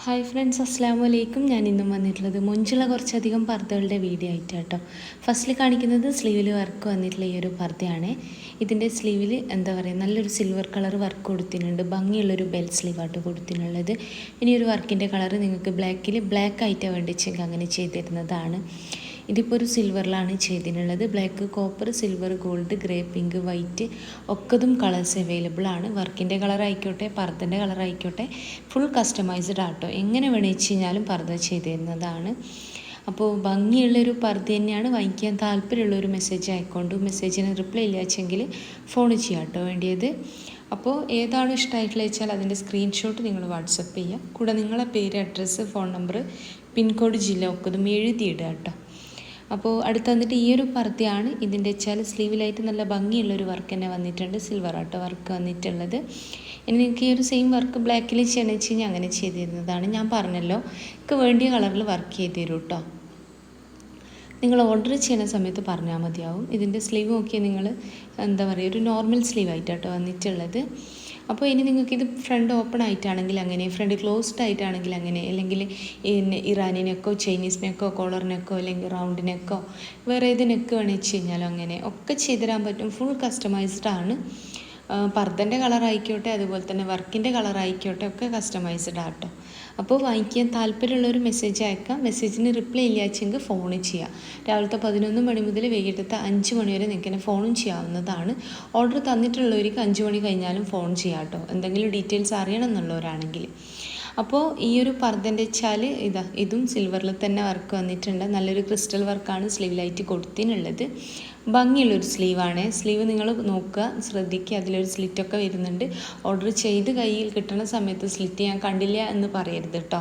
Hi friends, അസ്സലാമു അലൈക്കും. ഞാൻ ഇന്നും വന്നിട്ടുള്ളത് മൊഞ്ചുള്ള കുറച്ചധികം പർദ്ദകളുടെ വീഡിയോ ആയിട്ട് കേട്ടോ. ഫസ്റ്റിൽ കാണിക്കുന്നത് സ്ലീവിൽ വർക്ക് വന്നിട്ടുള്ള ഈ ഒരു പർദ്ദയാണ്. ഇതിൻ്റെ സ്ലീവിൽ എന്താ പറയുക, നല്ലൊരു സിൽവർ കളർ വർക്ക് കൊടുത്തിട്ടുണ്ട്. ഭംഗിയുള്ളൊരു ബെൽ സ്ലീവായിട്ട് കൊടുത്തിട്ടുള്ളത്. ഇനി ഒരു വർക്കിൻ്റെ കളർ നിങ്ങൾക്ക് ബ്ലാക്ക് ആയിട്ടാണ് വേണ്ടിച്ചെങ്കിൽ അങ്ങനെ ചെയ്തിരുന്നതാണ്. ഇതിപ്പോൾ ഒരു സിൽവറിലാണ് ചെയ്തിട്ടുള്ളത്. Black, copper, silver, gold, grey, pink, white ഒക്കതും കളേഴ്സ് അവൈലബിൾ ആണ്. വർക്കിൻ്റെ കളർ ആയിക്കോട്ടെ, പർദ്ദൻ്റെ കളർ ആയിക്കോട്ടെ, ഫുൾ കസ്റ്റമൈസ്ഡ് ആട്ടോ. എങ്ങനെ വേണമെന്ന് കഴിഞ്ഞാലും പർദ്ദ ചെയ്ത് തരുന്നതാണ്. അപ്പോൾ ഭംഗിയുള്ളൊരു പർദ്ദ തന്നെയാണ്. വാങ്ങിക്കാൻ താല്പര്യമുള്ളൊരു മെസ്സേജ് ആയിക്കൊണ്ട് മെസ്സേജിന് റിപ്ലൈ ഇല്ല വെച്ചെങ്കിൽ ഫോൺ ചെയ്യാം കേട്ടോ വേണ്ടിയത്. അപ്പോൾ ഏതാണ് ഇഷ്ടമായിട്ടുള്ള വെച്ചാൽ അതിൻ്റെ സ്ക്രീൻഷോട്ട് നിങ്ങൾ വാട്സപ്പ് ചെയ്യുക. കൂടെ നിങ്ങളെ പേര്, അഡ്രസ്സ്, ഫോൺ നമ്പർ, പിൻകോഡ്, ജില്ല ഒക്കെ ഇതും എഴുതിയിടുക കേട്ടോ. അപ്പോൾ അടുത്ത് വന്നിട്ട് ഈ ഒരു പർദ്ദയാണ്. ഇതിൻ്റെ വെച്ചാൽ സ്ലീവിലായിട്ട് നല്ല ഭംഗിയുള്ളൊരു വർക്ക് തന്നെ വന്നിട്ടുണ്ട്. സിൽവർ ആട്ടോ വർക്ക് വന്നിട്ടുള്ളത്. ഇനി നിങ്ങൾക്ക് ഈ ഒരു സെയിം വർക്ക് ബ്ലാക്കിൽ ചെയ്യണമെന്ന് വെച്ച് കഴിഞ്ഞാൽ അങ്ങനെ ചെയ്ത് തരുന്നതാണ്. ഞാൻ പറഞ്ഞല്ലോ, എനിക്ക് വേണ്ടിയ കളറിൽ വർക്ക് ചെയ്ത് തരും കേട്ടോ. നിങ്ങൾ ഓർഡർ ചെയ്യുന്ന സമയത്ത് പറഞ്ഞാൽ മതിയാവും. ഇതിൻ്റെ സ്ലീവ് നോക്കിയാൽ നിങ്ങൾ എന്താ പറയുക, ഒരു നോർമൽ സ്ലീവ് ആയിട്ടാട്ടോ വന്നിട്ടുള്ളത്. അപ്പോൾ ഇനി നിങ്ങൾക്കിത് ഫ്രണ്ട് ഓപ്പൺ ആയിട്ടാണെങ്കിൽ അങ്ങനെ, ഫ്രണ്ട് ക്ലോസ്ഡ് ആയിട്ടാണെങ്കിൽ അങ്ങനെ, അല്ലെങ്കിൽ ഇറാനിനെക്കോ ചൈനീസിനെക്കോ കോളറിനെക്കോ അല്ലെങ്കിൽ റൗണ്ടിനെക്കോ വേറെ ഏത് നെക്ക് വേണമെന്ന് വെച്ച് കഴിഞ്ഞാലും അങ്ങനെ ഒക്കെ ചെയ്തു തരാൻ പറ്റും. ഫുൾ കസ്റ്റമൈസ്ഡ് ആണ്. പർദ്ദൻ്റെ കളറായിക്കോട്ടെ, അതുപോലെ തന്നെ വർക്കിൻ്റെ കളറായിക്കോട്ടെ, ഒക്കെ കസ്റ്റമൈസ്ഡ് ആട്ടോ. അപ്പോൾ വാങ്ങിക്കാൻ താല്പര്യമുള്ളൊരു മെസ്സേജ് അയക്കാം. മെസ്സേജിന് റിപ്ലൈ ഇല്ലാച്ചെങ്കിൽ ഫോൺ ചെയ്യാം. രാവിലത്തെ 11 മണി മുതൽ വൈകിട്ടത്തെ 5 മണി വരെ നിങ്ങൾക്ക് ഫോണും ചെയ്യാവുന്നതാണ്. ഓർഡർ തന്നിട്ടുള്ളവർക്ക് 5 മണി കഴിഞ്ഞാലും ഫോൺ ചെയ്യാം കേട്ടോ, എന്തെങ്കിലും ഡീറ്റെയിൽസ് അറിയണം എന്നുള്ളവരാണെങ്കിൽ. അപ്പോൾ ഈ ഒരു പർദ്ദൻ്റെ വെച്ചാൽ ഇതും സിൽവറിൽ തന്നെ വർക്ക് വന്നിട്ടുണ്ട്. നല്ലൊരു ക്രിസ്റ്റൽ വർക്കാണ് സ്ലീവിലായിട്ട് കൊടുത്തിനുള്ളത്. ഭംഗിയുള്ളൊരു സ്ലീവാണ്. സ്ലീവ് നിങ്ങൾ നോക്കുക, ശ്രദ്ധിക്കുക, അതിലൊരു സ്ലിറ്റൊക്കെ വരുന്നുണ്ട്. ഓർഡർ ചെയ്ത് കയ്യിൽ കിട്ടുന്ന സമയത്ത് സ്ലിറ്റ് ഞാൻ കണ്ടില്ല എന്ന് പറയരുത് കേട്ടോ.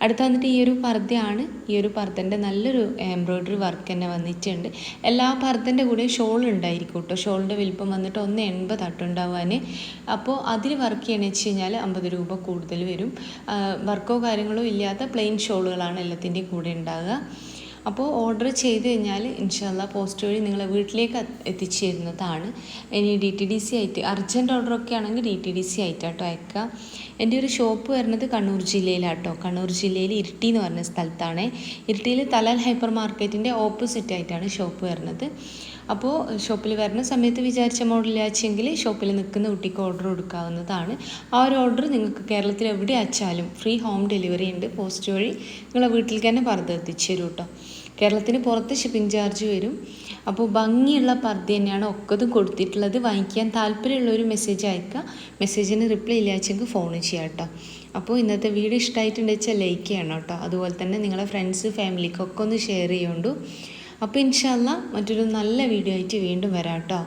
അടുത്ത് വന്നിട്ട് ഈ ഒരു പർദ്ദയാണ്. ഈ ഒരു പർദ്ദൻ്റെ നല്ലൊരു എംബ്രോയ്ഡറി വർക്ക് തന്നെ വന്നിട്ടുണ്ട്. എല്ലാ പർദ്ദൻ്റെ കൂടെ ഷോൾ ഉണ്ടായിരിക്കും കേട്ടോ. ഷോളിൻ്റെ വലിപ്പം വന്നിട്ട് 1.80 ആട്ടുണ്ടാവാൻ. അപ്പോൾ അതിൽ വർക്ക് ചെയ്യണമെന്ന് വെച്ച് കഴിഞ്ഞാൽ 50 രൂപ കൂടുതൽ വരും. വർക്കോ കാര്യങ്ങളോ ഇല്ലാത്ത പ്ലെയിൻ ഷോളുകളാണ് എല്ലാത്തിൻ്റെയും കൂടെ ഉണ്ടാകുക. അപ്പോൾ ഓർഡർ ചെയ്ത് കഴിഞ്ഞാൽ ഇൻഷാല്ലാ പോസ്റ്റ് വഴി നിങ്ങളെ വീട്ടിലേക്ക് എത്തിച്ചു തരുന്നതാണ്. ഇനി DTDC ആയിട്ട് അർജൻറ്റ് ഓർഡറൊക്കെ ആണെങ്കിൽ DTDC ആയിട്ടാട്ടോ അയക്കുക. എൻ്റെ ഒരു ഷോപ്പ് വരുന്നത് കണ്ണൂർ ജില്ലയിലാട്ടോ. കണ്ണൂർ ജില്ലയിൽ ഇരിട്ടി എന്ന് പറഞ്ഞ സ്ഥലത്താണ്. ഇരിട്ടിയിൽ തലാൽ ഹൈപ്പർ മാർക്കറ്റിൻ്റെ ഓപ്പോസിറ്റ് ആയിട്ടാണ് ഷോപ്പ് വരുന്നത്. അപ്പോൾ ഷോപ്പിൽ വരുന്ന സമയത്ത് വിചാരിച്ച മോഡലാച്ചെങ്കിൽ ഷോപ്പിൽ നിൽക്കുന്ന കുട്ടിക്ക് ഓർഡർ കൊടുക്കാവുന്നതാണ്. ആ ഒരു ഓർഡർ നിങ്ങൾക്ക് കേരളത്തിൽ എവിടെ അയച്ചാലും ഫ്രീ ഹോം ഡെലിവറി ഉണ്ട്. പോസ്റ്റ് വഴി നിങ്ങളെ വീട്ടിലേക്ക് തന്നെ പർദ്ദ എത്തിച്ചു തരും കേട്ടോ. കേരളത്തിന് പുറത്ത് ഷിപ്പിംഗ് ചാർജ് വരും. അപ്പോൾ ഭംഗിയുള്ള പർദ്ദ തന്നെയാണ് ഒക്കതും കൊടുത്തിട്ടുള്ളത്. വാങ്ങിക്കാൻ താല്പര്യമുള്ളൊരു മെസ്സേജ് അയക്കുക. മെസ്സേജിന് റിപ്ലൈ ഇല്ലാച്ചെങ്കിൽ ഫോൺ ചെയ്യാം കേട്ടോ. അപ്പോൾ ഇന്നത്തെ വീഡിയോ ഇഷ്ടമായിട്ടുണ്ടെന്ന് വെച്ചാൽ ലൈക്ക് ചെയ്യണം കേട്ടോ. അതുപോലെ തന്നെ നിങ്ങളെ ഫ്രണ്ട്സ്, ഫാമിലിക്കൊക്കെ ഒന്ന് ഷെയർ ചെയ്യുന്നുണ്ട്. അപ്പോൾ ഇൻഷാ അല്ലാ മറ്റൊരു നല്ല വീഡിയോ ആയിട്ട് വീണ്ടും വരാം കേട്ടോ.